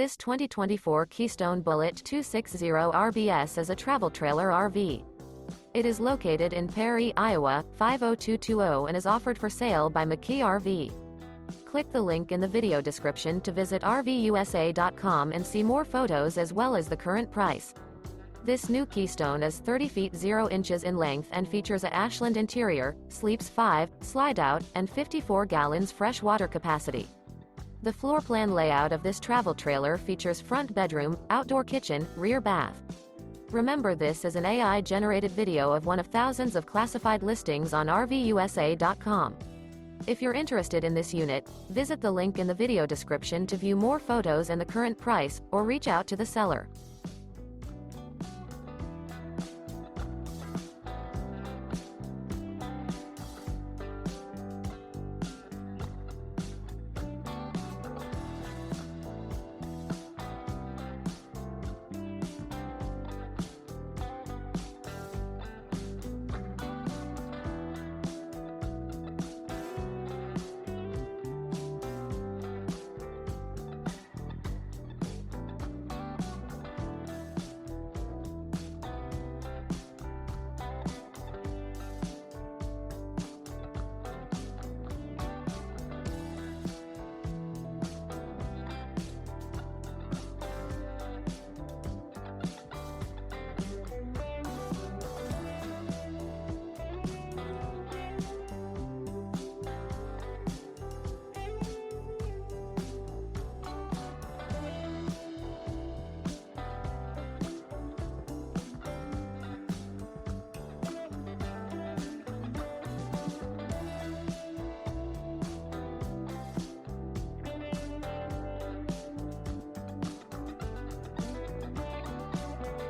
This 2024 Keystone Bullet 260 RBS is a travel trailer RV. It is located in Perry, Iowa, 50220 and is offered for sale by McKee RV. Click the link in the video description to visit RVUSA.com and see more photos as well as the current price. This new Keystone is 30 feet 0 inches in length and features a Ashland interior, sleeps 5, Slideout, and 54 gallons fresh water capacity. The floor plan layout of this travel trailer features front bedroom, outdoor kitchen, rear bath. Remember, this is an AI-generated video of one of thousands of classified listings on RVUSA.com. If you're interested in this unit, visit the link in the video description to view more photos and the current price, or reach out to the seller.